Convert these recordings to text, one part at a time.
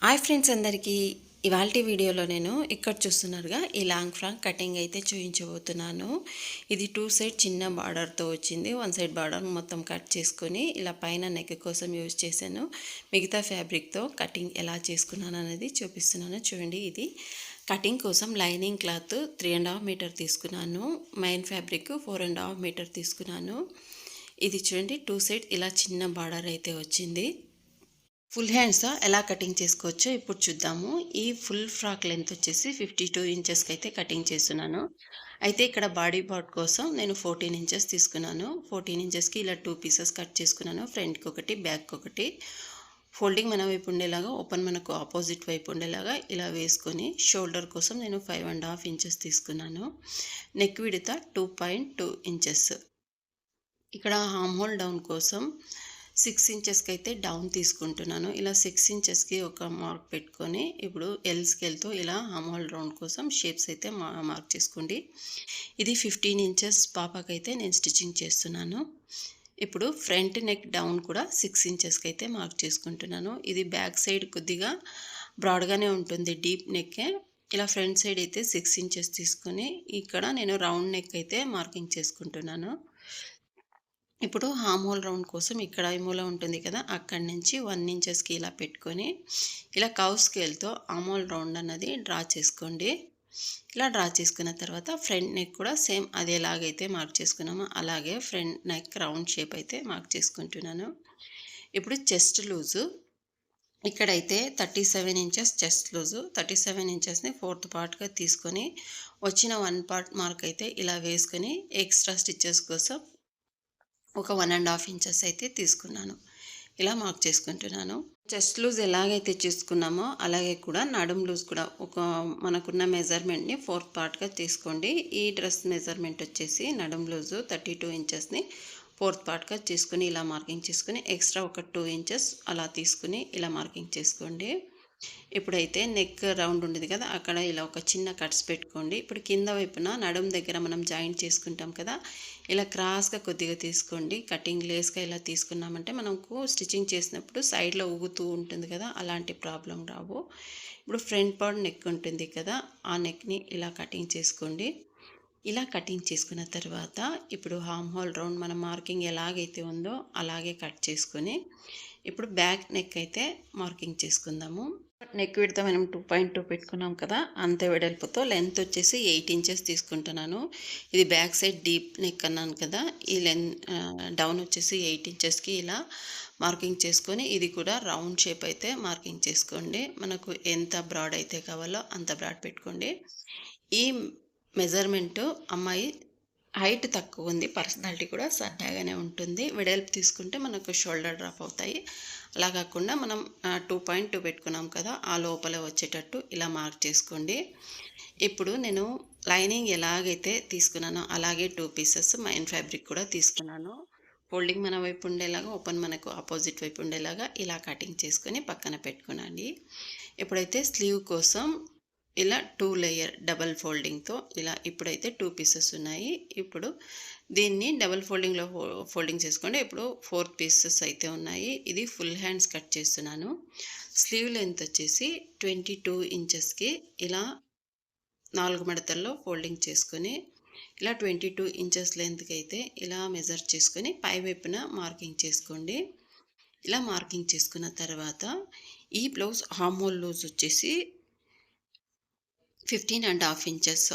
Hi friends అందరికీ ఇవాల్టి వీడియోలో నేను ఇక్కడ చూస్తున్నారుగా ఈ లాంగ్ ఫ్రాక్ కటింగ్ అయితే చూపించబోతున్నాను. ఇది 2 సైడ్ చిన్న బార్డర్తో వచ్చింది. 1 సైడ్ బార్డర్ మొత్తం కట్ చేసుకొని ఇలా పైన నెక్ కోసం యూజ్ చేశాను. మిగతా ఫ్యాబ్రిక్తో కటింగ్ ఎలా చేసుకున్నాను అనేది చూపిస్తున్నాను. చూడండి, ఇది కటింగ్ కోసం లైనింగ్ క్లాత్ 3.5 మీటర్ తీసుకున్నాను. మెయిన్ ఫ్యాబ్రిక్ 4.5 మీటర్ తీసుకున్నాను. ఇది చూడండి, 2 సైడ్ ఇలా చిన్న బార్డర్ అయితే వచ్చింది. ఫుల్ హ్యాండ్స్తో ఎలా కటింగ్ చేసుకోవచ్చో ఇప్పుడు చూద్దాము. ఈ ఫుల్ ఫ్రాక్ లెంత్ వచ్చేసి 52 ఇంచెస్కి అయితే కటింగ్ చేస్తున్నాను. అయితే ఇక్కడ బాడీ పార్ట్ కోసం నేను 14 ఇంచెస్ తీసుకున్నాను. 14 ఇంచెస్కి ఇలా 2 పీసెస్ కట్ చేసుకున్నాను. ఫ్రంట్కి ఒకటి, బ్యాక్ ఒకటి. ఫోల్డింగ్ మన వైపు ఉండేలాగా, ఓపెన్ మనకు ఆపోజిట్ వైపు ఉండేలాగా ఇలా వేసుకొని షోల్డర్ కోసం నేను 5.5 ఇంచెస్ తీసుకున్నాను. నెక్ విడత 2.2 ఇంచెస్. ఇక్కడ హామ్ హోల్ డౌన్ కోసం 6 ఇంచెస్కి అయితే డౌన్ తీసుకుంటున్నాను. ఇలా 6 ఇంచెస్కి ఒక మార్క్ పెట్టుకొని ఇప్పుడు ఎల్ స్కేల్తో ఇలా హామ్ హోల్ రౌండ్ కోసం షేప్స్ అయితే మార్క్ చేసుకోండి. ఇది 15 ఇంచెస్ పాపకైతే నేను స్టిచ్చింగ్ చేస్తున్నాను. ఇప్పుడు ఫ్రంట్ నెక్ డౌన్ కూడా 6 ఇంచెస్కి అయితే మార్క్ చేసుకుంటున్నాను. ఇది బ్యాక్ సైడ్ కొద్దిగా బ్రాడ్గానే ఉంటుంది, డీప్ నెక్కే. ఇలా ఫ్రంట్ సైడ్ అయితే 6 ఇంచెస్ తీసుకొని ఇక్కడ నేను రౌండ్ నెక్ అయితే మార్కింగ్ చేసుకుంటున్నాను. ఇప్పుడు హామ్ హోల్ రౌండ్ కోసం ఇక్కడ ఈ మూల ఉంటుంది కదా, అక్కడి నుంచి 1 ఇంచెస్కి ఇలా పెట్టుకొని ఇలా కవ్ స్కేల్తో హామ్ హోల్ రౌండ్ అన్నది డ్రా చేసుకోండి. ఇలా డ్రా చేసుకున్న తర్వాత ఫ్రంట్ నెక్ కూడా సేమ్ అదే ఎలాగైతే మార్క్ చేసుకున్నామో అలాగే ఫ్రంట్ నెక్ రౌండ్ షేప్ అయితే మార్క్ చేసుకుంటున్నాను. ఇప్పుడు చెస్ట్ లూజు ఇక్కడైతే 37 ఇంచెస్ చెస్ట్ లూజు. 37 ఇంచెస్ని 4th పార్ట్గా తీసుకొని వచ్చిన 1 పార్ట్ మార్క్ అయితే ఇలా వేసుకొని ఎక్స్ట్రా స్టిచ్చెస్ కోసం ఒక 1.5 ఇంచెస్ అయితే తీసుకున్నాను. ఇలా మార్క్ చేసుకుంటున్నాను. చెస్ట్ లూజ్ ఎలాగైతే చేసుకున్నామో అలాగే కూడా నడుం లూజ్ కూడా మనకున్న మెజర్మెంట్ని 4th పార్ట్గా తీసుకోండి. ఈ డ్రెస్ మెజర్మెంట్ వచ్చేసి నడుం లూజు 32 ఇంచెస్ని 4th పార్ట్గా తీసుకుని ఇలా మార్కింగ్ చేసుకుని ఎక్స్ట్రా ఒక 2 ఇంచెస్ అలా తీసుకుని ఇలా మార్కింగ్ చేసుకోండి. ఇప్పుడైతే నెక్ రౌండ్ ఉండేది కదా, అక్కడ ఇలా ఒక చిన్న కట్స్ పెట్టుకోండి. ఇప్పుడు కింద వైపున నడుం దగ్గర మనం జాయింట్ చేసుకుంటాం కదా, ఇలా క్రాస్గా కొద్దిగా తీసుకోండి. కటింగ్ లేస్గా ఇలా తీసుకున్నామంటే మనకు స్టిచ్చింగ్ చేసినప్పుడు సైడ్లో ఊగుతూ ఉంటుంది కదా, అలాంటి ప్రాబ్లం రావు. ఇప్పుడు ఫ్రంట్ పార్ట్ నెక్ ఉంటుంది కదా, ఆ నెక్ని ఇలా కటింగ్ చేసుకోండి. ఇలా కటింగ్ చేసుకున్న తర్వాత ఇప్పుడు హామ్ హోల్ రౌండ్ మన మార్కింగ్ ఎలాగైతే ఉందో అలాగే కట్ చేసుకొని ఇప్పుడు బ్యాక్ నెక్ అయితే మార్కింగ్ చేసుకుందాము. నెక్ విడత మనం 2.2 పెట్టుకున్నాం కదా, అంతే వెడల్పుతో లెంత్ వచ్చేసి 8 ఇంచెస్ తీసుకుంటున్నాను. ఇది బ్యాక్ సైడ్ డీప్ నెక్ అన్నాను కదా, ఈ డౌన్ వచ్చేసి 8 ఇంచెస్కి ఇలా మార్కింగ్ చేసుకొని ఇది కూడా రౌండ్ షేప్ అయితే మార్కింగ్ చేసుకోండి. మనకు ఎంత బ్రాడ్ అయితే కావాలో అంత బ్రాడ్ పెట్టుకోండి. ఈ మెజర్మెంటు అమ్మాయి హైట్ తక్కువ ఉంది, పర్సనాలిటీ కూడా సన్నగానే ఉంటుంది. వెడల్పు తీసుకుంటే మనకు షోల్డర్ డ్రాప్ అవుతాయి. అలా కాకుండా మనం 2.2 పెట్టుకున్నాం కదా, ఆ లోపల వచ్చేటట్టు ఇలా మార్క్ చేసుకోండి. ఇప్పుడు నేను లైనింగ్ ఎలాగైతే తీసుకున్నానో అలాగే 2 పీసెస్ మెయిన్ ఫ్యాబ్రిక్ కూడా తీసుకున్నాను. ఫోల్డింగ్ మన వైపు ఉండేలాగా, ఓపెన్ మనకు ఆపోజిట్ వైపు ఉండేలాగా ఇలా కటింగ్ చేసుకొని పక్కన పెట్టుకునండి. ఇప్పుడైతే స్లీవ్ కోసం ఇలా 2 లేయర్ డబల్ ఫోల్డింగ్తో ఇలా ఇప్పుడైతే 2 పీసెస్ ఉన్నాయి. ఇప్పుడు దీన్ని డబల్ ఫోల్డింగ్లో ఫోల్డింగ్ చేసుకోండి. ఇప్పుడు 4 పీసెస్ అయితే ఉన్నాయి. ఇది ఫుల్ హ్యాండ్స్ కట్ చేస్తున్నాను. స్లీవ్ లెంత్ వచ్చేసి 22 ఇంచెస్కి ఇలా 4 మడతల్లో ఫోల్డింగ్ చేసుకొని ఇలా 22 ఇంచెస్ లెంత్కి అయితే ఇలా మెజర్ చేసుకొని పై వైపున మార్కింగ్ చేసుకోండి. ఇలా మార్కింగ్ చేసుకున్న తర్వాత ఈ బ్లౌజ్ హామ్ హోల్ లూజ్ వచ్చేసి 15.5 inches.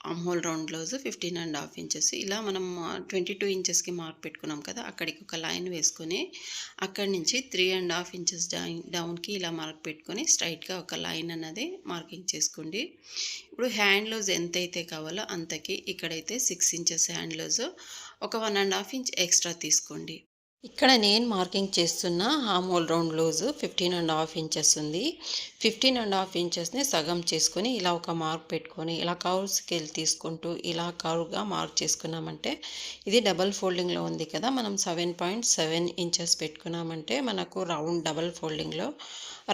Arm whole round blouse 15.5 inches. ఇలా మనం 22 ఇంచెస్కి మార్క్ పెట్టుకున్నాం కదా, అక్కడికి ఒక లైన్ వేసుకొని అక్కడి నుంచి 3.5 ఇంచెస్ డౌన్కి ఇలా మార్క్ పెట్టుకొని స్ట్రైట్గా ఒక లైన్ అన్నది మార్కింగ్ చేసుకోండి. ఇప్పుడు హ్యాండ్ లూజ్ ఎంతైతే కావాలో అంతకి ఇక్కడైతే 6 ఇంచెస్ హ్యాండ్ లూజ్, ఒక 1.5 ఇంచ్ ఎక్స్ట్రా తీసుకోండి. ఇక్కడ నేను మార్కింగ్ చేస్తున్న హామ్ హోల్ రౌండ్ లూజ్ 15.5 ఇంచెస్ ఉంది. 15.5 ఇంచెస్ని సగం చేసుకొని ఇలా ఒక మార్క్ పెట్టుకొని ఇలా కర్వ్ స్కేల్ తీసుకుంటూ ఇలా కర్వ్గా మార్క్ చేసుకున్నామంటే ఇది డబల్ ఫోల్డింగ్లో ఉంది కదా, మనం 7.7 ఇంచెస్ పెట్టుకున్నామంటే మనకు రౌండ్ డబల్ ఫోల్డింగ్లో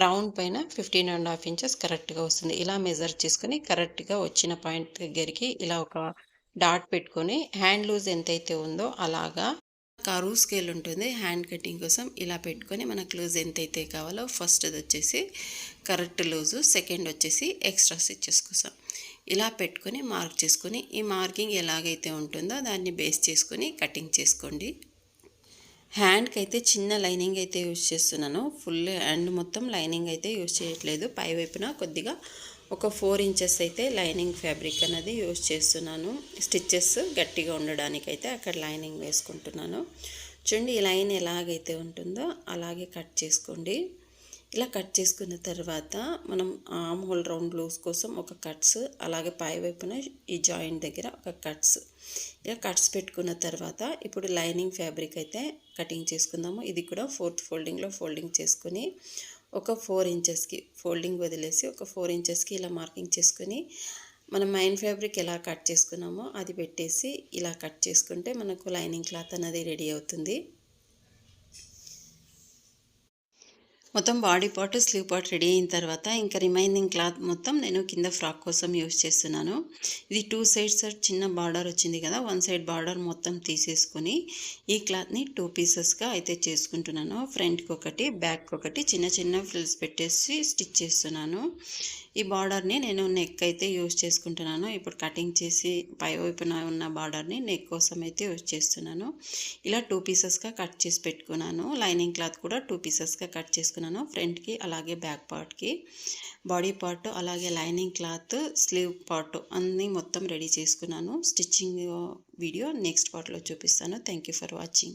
రౌండ్ పైన 15.5 ఇంచెస్ కరెక్ట్గా వస్తుంది. ఇలా మెజర్ చేసుకొని కరెక్ట్గా వచ్చిన పాయింట్ దగ్గరికి ఇలా ఒక డాట్ పెట్టుకొని హ్యాండ్ లూజ్ ఎంతైతే ఉందో అలాగా కరువు స్కేల్ ఉంటుంది హ్యాండ్ కటింగ్ కోసం. ఇలా పెట్టుకొని మనకు లూజ్ ఎంతైతే కావాలో ఫస్ట్ది వచ్చేసి కరెక్ట్ లూజు, సెకండ్ వచ్చేసి ఎక్స్ట్రా స్టిచెస్ కోసం ఇలా పెట్టుకొని మార్క్ చేసుకొని, ఈ మార్కింగ్ ఎలాగైతే ఉంటుందో దాన్ని బేస్ చేసుకొని కటింగ్ చేసుకోండి. హ్యాండ్కి అయితే చిన్న లైనింగ్ అయితే యూజ్ చేస్తున్నాను. ఫుల్ హ్యాండ్ మొత్తం లైనింగ్ అయితే యూజ్ చేయట్లేదు. పై వైపున కొద్దిగా ఒక 4 ఇంచెస్ అయితే లైనింగ్ ఫ్యాబ్రిక్ అనేది యూజ్ చేస్తున్నాను. స్టిచ్చెస్ గట్టిగా ఉండడానికి అయితే అక్కడ లైనింగ్ వేసుకుంటున్నాను. చూడండి, ఈ లైన్ ఎలాగైతే ఉంటుందో అలాగే కట్ చేసుకోండి. ఇలా కట్ చేసుకున్న తర్వాత మనం ఆర్మ్ హోల్ రౌండ్ లూజ్ కోసం ఒక కట్స్, అలాగే పై వైపున ఈ జాయింట్ దగ్గర ఒక కట్స్, ఇలా కట్స్ పెట్టుకున్న తర్వాత ఇప్పుడు లైనింగ్ ఫ్యాబ్రిక్ అయితే కటింగ్ చేసుకుందాము. ఇది కూడా 4th ఫోల్డింగ్లో ఫోల్డింగ్ చేసుకొని ఒక 4 ఇంచెస్కి ఫోల్డింగ్ వదిలేసి ఒక 4 ఇంచెస్కి ఇలా మార్కింగ్ చేసుకొని మనం మెయిన్ ఫ్యాబ్రిక్ ఎలా కట్ చేసుకున్నామో అది పెట్టేసి ఇలా కట్ చేసుకుంటే మనకు లైనింగ్ క్లాత్ అనేది రెడీ అవుతుంది. మొత్తం body part, slew part ready అయిన తర్వాత ఇంకా రిమైనింగ్ క్లాత్ మొత్తం నేను కింద ఫ్రాక్ కోసం యూజ్ చేస్తున్నాను. ఇది 2 సైడ్స్ చిన్న బార్డర్ వచ్చింది కదా, 1 సైడ్ బార్డర్ మొత్తం తీసేసుకొని ఈ క్లాత్ని 2 పీసెస్గా అయితే చేసుకుంటున్నాను. ఫ్రంట్కి ఒకటి, బ్యాక్ ఒకటి చిన్న చిన్న ఫ్రిల్స్ పెట్టేసి స్టిచ్ చేస్తున్నాను. ఈ బార్డర్ని నేను నెక్ అయితే యూజ్ చేసుకుంటున్నాను. ఇప్పుడు కటింగ్ చేసి పై వైపున ఉన్న బార్డర్ని నెక్ కోసం అయితే యూజ్ చేస్తున్నాను. ఇలా 2 పీసెస్గా కట్ చేసి పెట్టుకున్నాను. లైనింగ్ క్లాత్ కూడా 2 పీసెస్గా కట్ చేసుకున్నాను. ఫ్రంట్కి అలాగే బ్యాక్ పార్ట్కి, బాడీ పార్ట్ అలాగే లైనింగ్ క్లాత్, స్లీవ్ పార్ట్ అన్నీ మొత్తం రెడీ చేసుకున్నాను. స్టిచ్చింగ్ వీడియో నెక్స్ట్ పార్ట్లో చూపిస్తాను. Thank you for watching.